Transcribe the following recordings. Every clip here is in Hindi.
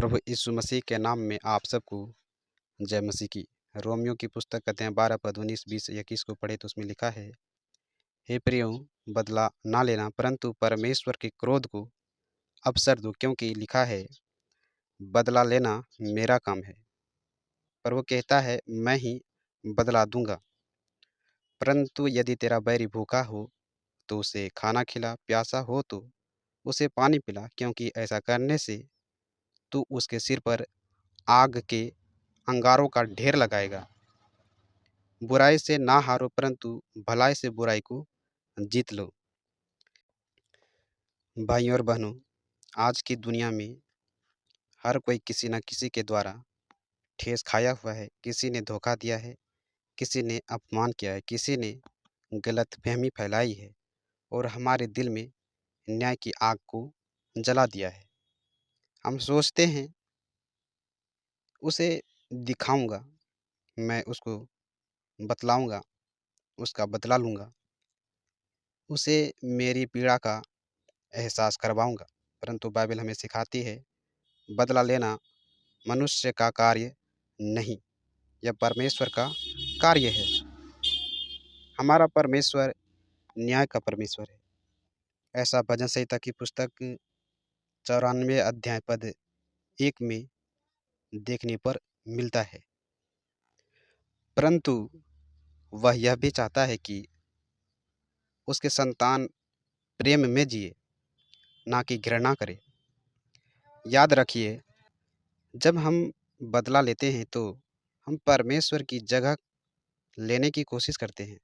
प्रभु यीशु मसीह के नाम में आप सबको जय मसीह की। रोमियो की पुस्तक अध्याय 12 पद 19 20 21 को पढ़े तो उसमें लिखा है, हे प्रियो, बदला ना लेना परंतु परमेश्वर के क्रोध को अवसर दो, क्योंकि लिखा है, बदला लेना मेरा काम है। पर वो कहता है, मैं ही बदला दूंगा। परंतु यदि तेरा बैरी भूखा हो तो उसे खाना खिला, प्यासा हो तो उसे पानी पिला, क्योंकि ऐसा करने से तू उसके सिर पर आग के अंगारों का ढेर लगाएगा। बुराई से ना हारो परंतु भलाई से बुराई को जीत लो। भाइयों और बहनों, आज की दुनिया में हर कोई किसी न किसी के द्वारा ठेस खाया हुआ है। किसी ने धोखा दिया है, किसी ने अपमान किया है, किसी ने गलतफहमी फैलाई है और हमारे दिल में न्याय की आग को जला दिया है। हम सोचते हैं, उसे दिखाऊंगा, मैं उसको बतलाऊंगा, उसका बदला लूंगा, उसे मेरी पीड़ा का एहसास करवाऊंगा। परंतु बाइबल हमें सिखाती है, बदला लेना मनुष्य का कार्य नहीं, यह परमेश्वर का कार्य है। हमारा परमेश्वर न्याय का परमेश्वर है। ऐसा भजन संहिता की पुस्तक 94 अध्याय पद 1 में देखने पर मिलता है। परंतु वह यह भी चाहता है कि उसके संतान प्रेम में जिए, ना कि घृणा करे। याद रखिए, जब हम बदला लेते हैं तो हम परमेश्वर की जगह लेने की कोशिश करते हैं,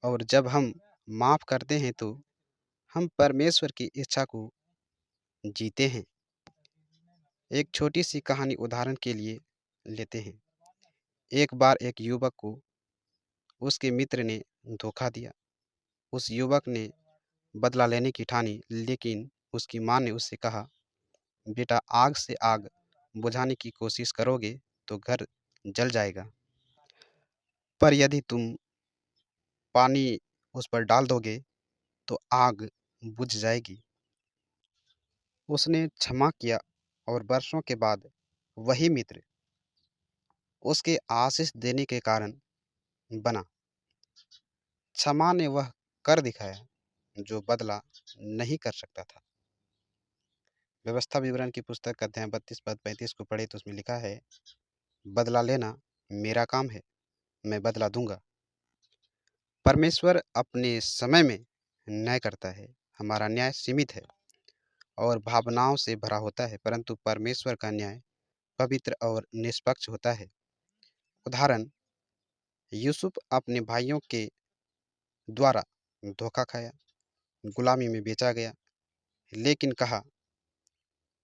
और जब हम माफ़ करते हैं तो हम परमेश्वर की इच्छा को जीते हैं। एक छोटी सी कहानी उदाहरण के लिए लेते हैं। एक बार एक युवक को उसके मित्र ने धोखा दिया। उस युवक ने बदला लेने की ठानी, लेकिन उसकी माँ ने उससे कहा, बेटा, आग से आग बुझाने की कोशिश करोगे तो घर जल जाएगा, पर यदि तुम पानी उस पर डाल दोगे तो आग बुझ जाएगी। उसने क्षमा किया और वर्षों के बाद वही मित्र उसके आशीष देने के कारण बना। क्षमा ने वह कर दिखाया जो बदला नहीं कर सकता था। व्यवस्था विवरण की पुस्तक अध्याय 32 पद 35 को पढ़े तो उसमें लिखा है, बदला लेना मेरा काम है, मैं बदला दूंगा। परमेश्वर अपने समय में न्याय करता है। हमारा न्याय सीमित है और भावनाओं से भरा होता है, परंतु परमेश्वर का न्याय पवित्र और निष्पक्ष होता है। उदाहरण, यूसुफ अपने भाइयों के द्वारा धोखा खाया, गुलामी में बेचा गया, लेकिन कहा,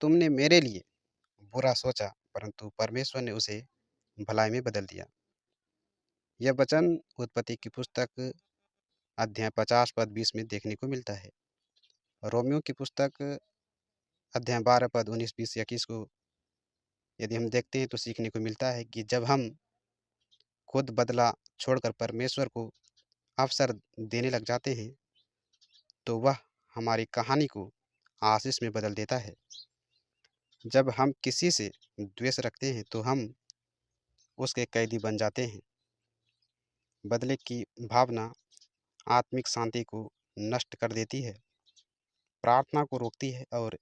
तुमने मेरे लिए बुरा सोचा, परंतु परमेश्वर ने उसे भलाई में बदल दिया। यह वचन उत्पत्ति की पुस्तक अध्याय 50 पद 20 में देखने को मिलता है। रोमियो की पुस्तक अध्याय 12 पद 19 20 21 को यदि हम देखते हैं तो सीखने को मिलता है कि जब हम खुद बदला छोड़कर परमेश्वर को अवसर देने लग जाते हैं तो वह हमारी कहानी को आशीष में बदल देता है। जब हम किसी से द्वेष रखते हैं तो हम उसके कैदी बन जाते हैं। बदले की भावना आत्मिक शांति को नष्ट कर देती है, प्रार्थना को रोकती है और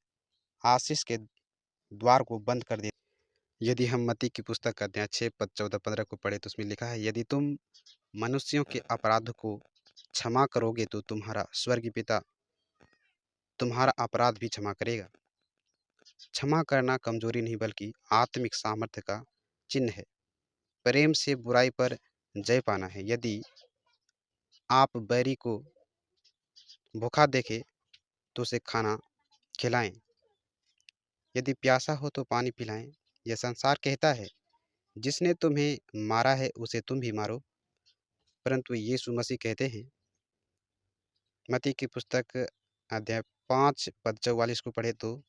आशीष के द्वार को बंद कर देती है। यदि हम मत्ती की पुस्तक अध्याय 6 पद 14-15 को पढ़े तो उसमें लिखा है, यदि तुम मनुष्यों के अपराध को क्षमा करोगे तो तुम्हारा स्वर्गीय पिता तुम्हारा अपराध भी क्षमा करेगा। क्षमा करना कमजोरी नहीं बल्कि आत्मिक सामर्थ्य का चिन्ह है। प्रेम से बुराई पर जय पाना है। यदि आप बैरी को भूखा देखे तो उसे खाना खिलाएं, यदि प्यासा हो तो पानी पिलाएं। यह संसार कहता है, जिसने तुम्हें मारा है उसे तुम भी मारो, परंतु यीशु मसीह कहते हैं, मत्ती की पुस्तक अध्याय 5 पद 44 को पढ़े तो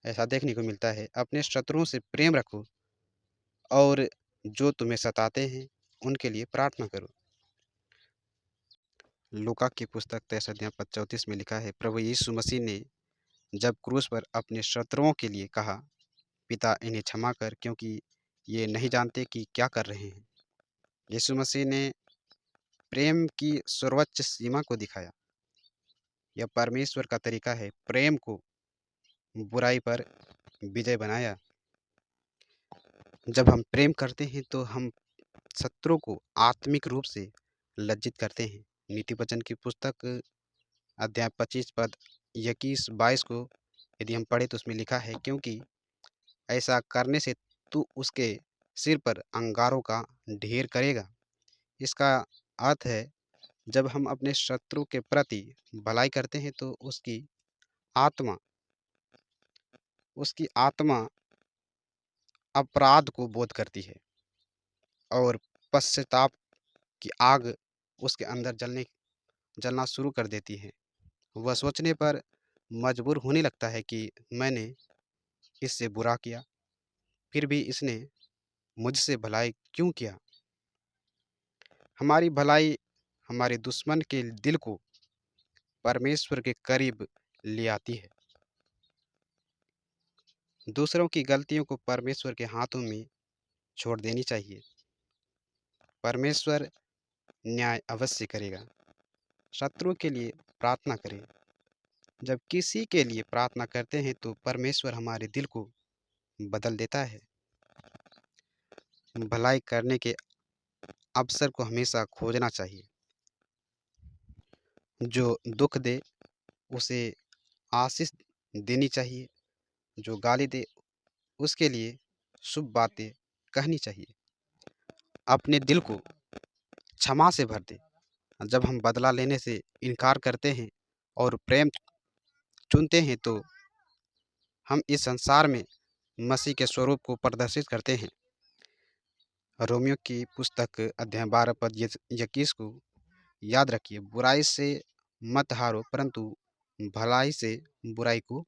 ऐसा देखने को मिलता है, अपने शत्रुओं से प्रेम रखो और जो तुम्हें सताते हैं उनके लिए प्रार्थना करो। लूका की पुस्तक 23 अध्याय पद 34 में लिखा है, प्रभु यीशु मसीह ने जब क्रूस पर अपने शत्रुओं के लिए कहा, पिता इन्हें क्षमा कर, क्योंकि ये नहीं जानते कि क्या कर रहे हैं। यीशु मसीह ने प्रेम की सर्वोच्च सीमा को दिखाया। यह परमेश्वर का तरीका है, प्रेम को बुराई पर विजय बनाया। जब हम प्रेम करते हैं तो हम शत्रु को आत्मिक रूप से लज्जित करते हैं। नीति वचन की पुस्तक अध्याय 25 पद 21-22 को यदि हम पढ़े तो उसमें लिखा है, क्योंकि ऐसा करने से तू उसके सिर पर अंगारों का ढेर करेगा। इसका अर्थ है, जब हम अपने शत्रु के प्रति भलाई करते हैं तो आत्मा उसकी आत्मा अपराध को बोध करती है और पश्चाताप की आग उसके अंदर जलना शुरू कर देती है। वह सोचने पर मजबूर होने लगता है कि मैंने इससे बुरा किया, फिर भी इसने मुझसे भलाई क्यों किया। हमारी भलाई हमारे दुश्मन के दिल को परमेश्वर के करीब ले आती है। दूसरों की गलतियों को परमेश्वर के हाथों में छोड़ देनी चाहिए। परमेश्वर न्याय अवश्य करेगा। शत्रु के लिए प्रार्थना करें। जब किसी के लिए प्रार्थना करते हैं तो परमेश्वर हमारे दिल को बदल देता है। भलाई करने के अवसर को हमेशा खोजना चाहिए। जो दुख दे उसे आशीष देनी चाहिए। जो गाली दे उसके लिए शुभ बातें कहनी चाहिए। अपने दिल को क्षमा से भर दे। जब हम बदला लेने से इनकार करते हैं और प्रेम चुनते हैं तो हम इस संसार में मसीह के स्वरूप को प्रदर्शित करते हैं। रोमियो की पुस्तक अध्याय 12 पद 21 को याद रखिए, बुराई से मत हारो परंतु भलाई से बुराई को